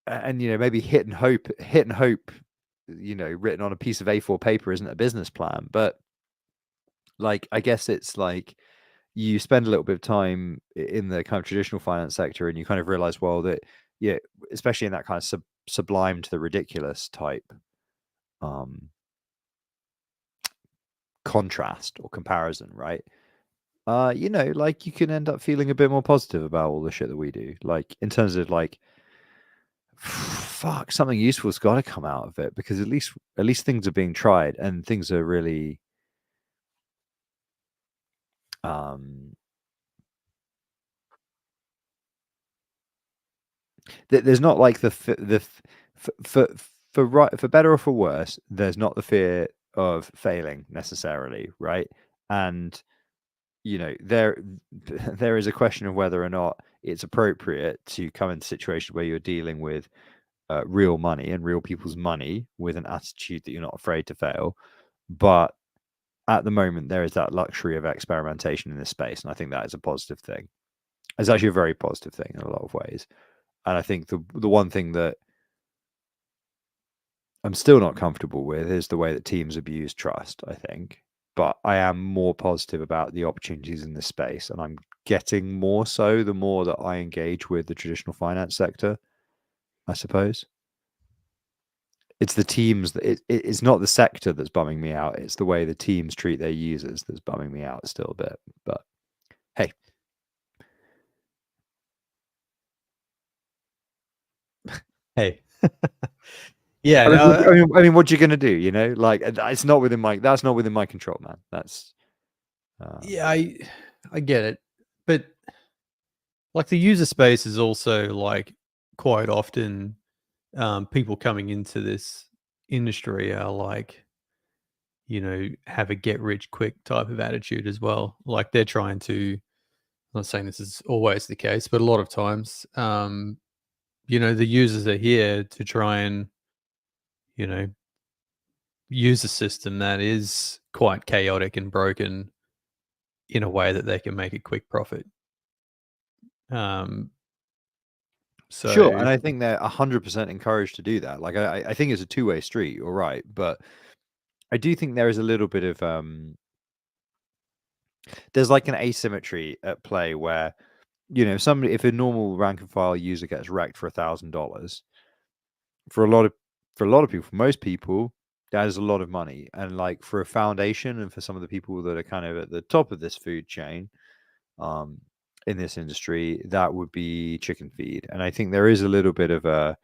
you know, maybe hit and hope, you know, written on a piece of A4 paper isn't a business plan. But like, I guess it's like you spend a little bit of time in the kind of traditional finance sector, and you kind of realize, well, that, yeah, especially in that kind of sublime to the ridiculous type contrast or comparison, right? You know, like you can end up feeling a bit more positive about all the shit that we do. Like in terms of like, fuck, something useful's got to come out of it, because at least things are being tried and things are really there's not like for better or for worse, there's not the fear of failing necessarily, right? And you know, there is a question of whether or not it's appropriate to come into a situation where you're dealing with real money and real people's money with an attitude that you're not afraid to fail. But at the moment, there is that luxury of experimentation in this space, and I think that is a positive thing. It's actually a very positive thing in a lot of ways. And I think the one thing that I'm still not comfortable with is the way that teams abuse trust, I think. But I am more positive about the opportunities in this space, and I'm getting more so the more that I engage with the traditional finance sector, I suppose. It's the teams that it's not the sector that's bumming me out. It's the way the teams treat their users that's bumming me out still a bit. But hey. Hey. Yeah, I mean, what are you going to do? You know, like it's not within that's not within my control, man. That's yeah, I get it, but like the user space is also like quite often people coming into this industry are like, you know, have a get rich quick type of attitude as well. Like they're trying to, I'm not saying this is always the case, but a lot of times, you know, the users are here to try and, you know, use a system that is quite chaotic and broken in a way that they can make a quick profit. So sure, and I think they're 100% encouraged to do that. Like I think it's a two-way street. You're right, but I do think there is a little bit of there's like an asymmetry at play where, you know, if a normal rank and file user gets wrecked for $1,000, for a lot of people, for most people, that is a lot of money. And like for a foundation and for some of the people that are kind of at the top of this food chain, in this industry, that would be chicken feed. And I think there is a little bit of I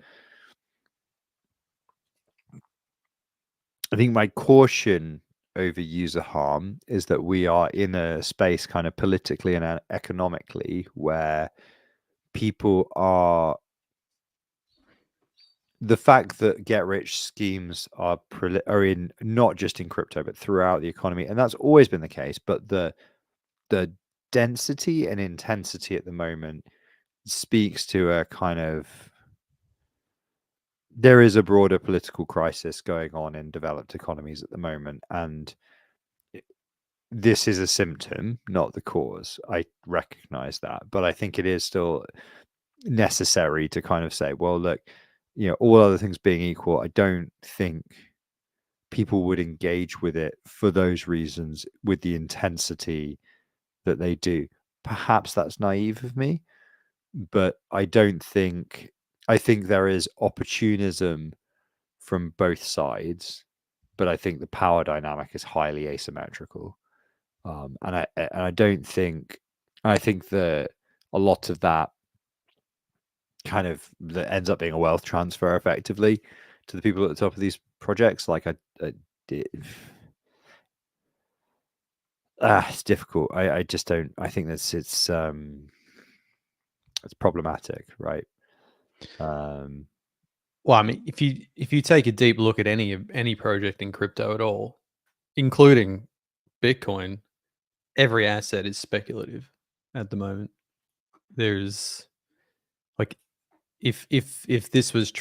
think my caution over user harm is that we are in a space kind of politically and economically where people are, the fact that get rich schemes are in not just in crypto but throughout the economy, and that's always been the case, but the density and intensity at the moment speaks to a kind of, there is a broader political crisis going on in developed economies at the moment, and this is a symptom, not the cause. I recognize that, but I think it is still necessary to kind of say, well, look, you know, all other things being equal, I don't think people would engage with it for those reasons with the intensity that they do. Perhaps that's naive of me, but I think there is opportunism from both sides, but I think the power dynamic is highly asymmetrical. And I don't think, I think that a lot of that kind of that ends up being a wealth transfer effectively to the people at the top of these projects. Like it's difficult. I just don't. I think it's problematic, right? well, I mean, if you take a deep look at any project in crypto at all, including Bitcoin, every asset is speculative at the moment. There's like, if this was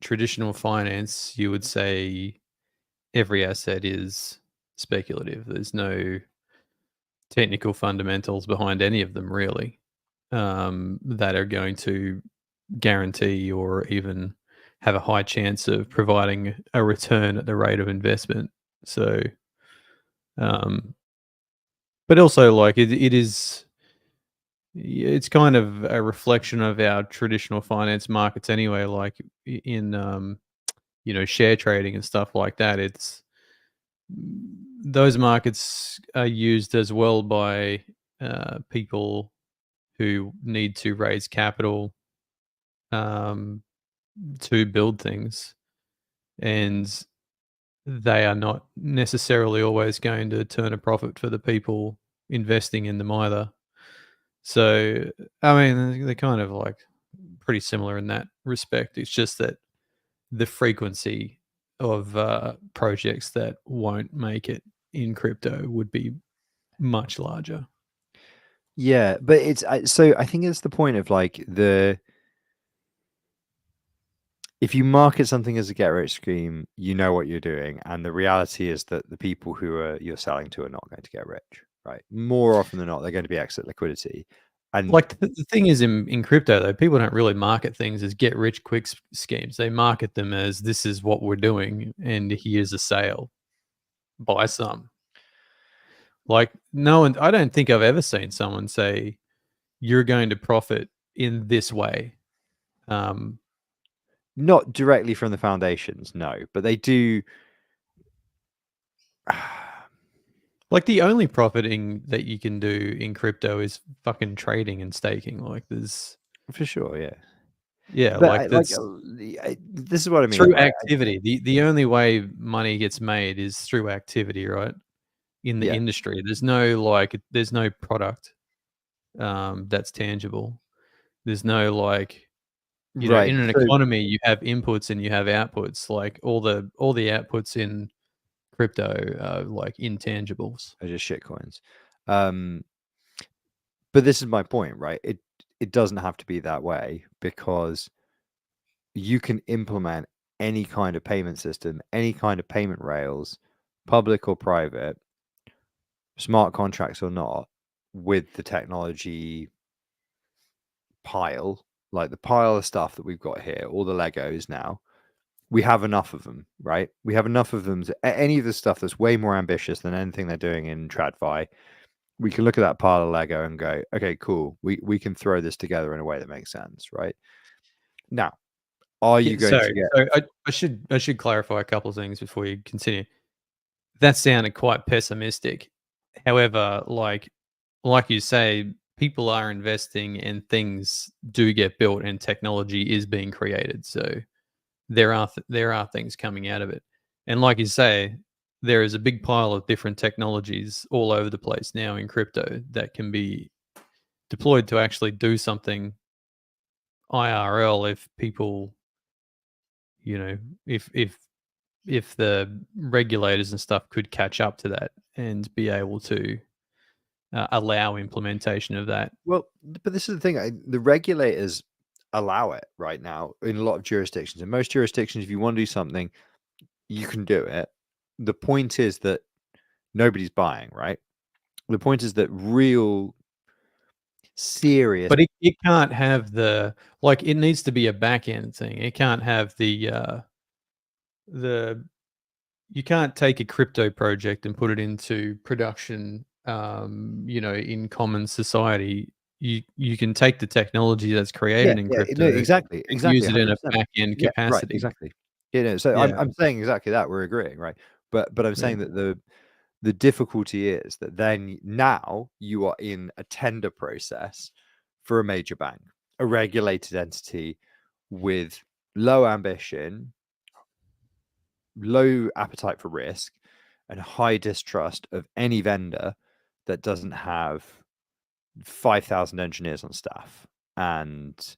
traditional finance, you would say every asset is speculative. There's no technical fundamentals behind any of them really, that are going to guarantee or even have a high chance of providing a return at the rate of investment. So, but also like it is it's kind of a reflection of our traditional finance markets anyway. Like in share trading and stuff like that. It's those markets are used as well by people who need to raise capital um, to build things, and they are not necessarily always going to turn a profit for the people investing in them either. So, I mean, they're kind of like pretty similar in that respect. It's just that the frequency of projects that won't make it in crypto would be much larger. Yeah, but so I think it's the point of like if you market something as a get rich scheme, you know what you're doing, and the reality is that the people who you're selling to are not going to get rich, right? More often than not, they're going to be exit liquidity. And Like the thing is in crypto though, people don't really market things as get rich quick schemes. They market them as this is what we're doing and here's a sale. Buy some. Like no one, I don't think I've ever seen someone say you're going to profit in this way. not directly from the foundations, no, but they do. Like the only profiting that you can do in crypto is fucking trading and staking. Like there's For sure, yeah, but like that's this is what I mean, through right? activity. The only way money gets made is through activity, right? In the Yeah, industry. There's no product that's tangible. There's no like right. in an So economy you have inputs and you have outputs. Like all the outputs in crypto are like intangibles. they're just shit coins. But this is my point, right? It doesn't have to be that way because you can implement any kind of payment system, any kind of payment rails, public or private, smart contracts or not, with the technology pile, like the pile of stuff that we've got here, all the Legos now. We have enough of them, right? We have enough of them. Any of the stuff that's way more ambitious than anything they're doing in TradFi, we can look at that pile of Lego and go, okay, cool. We can throw this together in a way that makes sense, right? Now, are you going to get? So I should clarify a couple of things before you continue. That sounded quite pessimistic. However, like you say, people are investing and things do get built and technology is being created. So there are things coming out of it. And like you say, there is a big pile of different technologies all over the place now in crypto that can be deployed to actually do something IRL if people, you know, if the regulators and stuff could catch up to that and be able to allow implementation of that. Well, but this is the thing. The regulators allow it right now in a lot of jurisdictions. In most jurisdictions, if you want to do something, you can do it. The point is that nobody's buying, right? The point is that real serious. But it can't have the like it needs to be a back end thing. It can't have the you can't take a crypto project and put it into production in common society. You can take the technology that's Yeah, created in yeah, no, crypto exactly, and use it in a 100%. back end Yeah, right, capacity. exactly. You know, so Yeah. I'm saying exactly that. We're agreeing, right? But I'm Yeah. saying that the difficulty is that then now you are in a tender process for a major bank, a regulated entity with low ambition, low appetite for risk, and high distrust of any vendor that doesn't have 5,000 engineers on staff and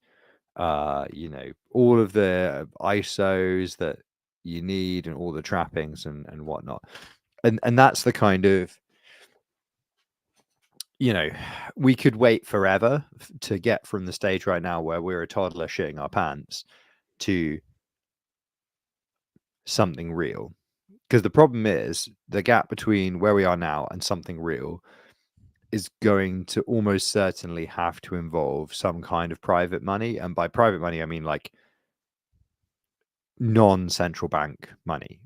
all of the ISOs that you need and all the trappings and whatnot. And that's the kind of, we could wait forever to get from the stage right now where we're a toddler shitting our pants to something real. Because the problem is the gap between where we are now and something real is going to almost certainly have to involve some kind of private money. And by private money, I mean like non-central bank money,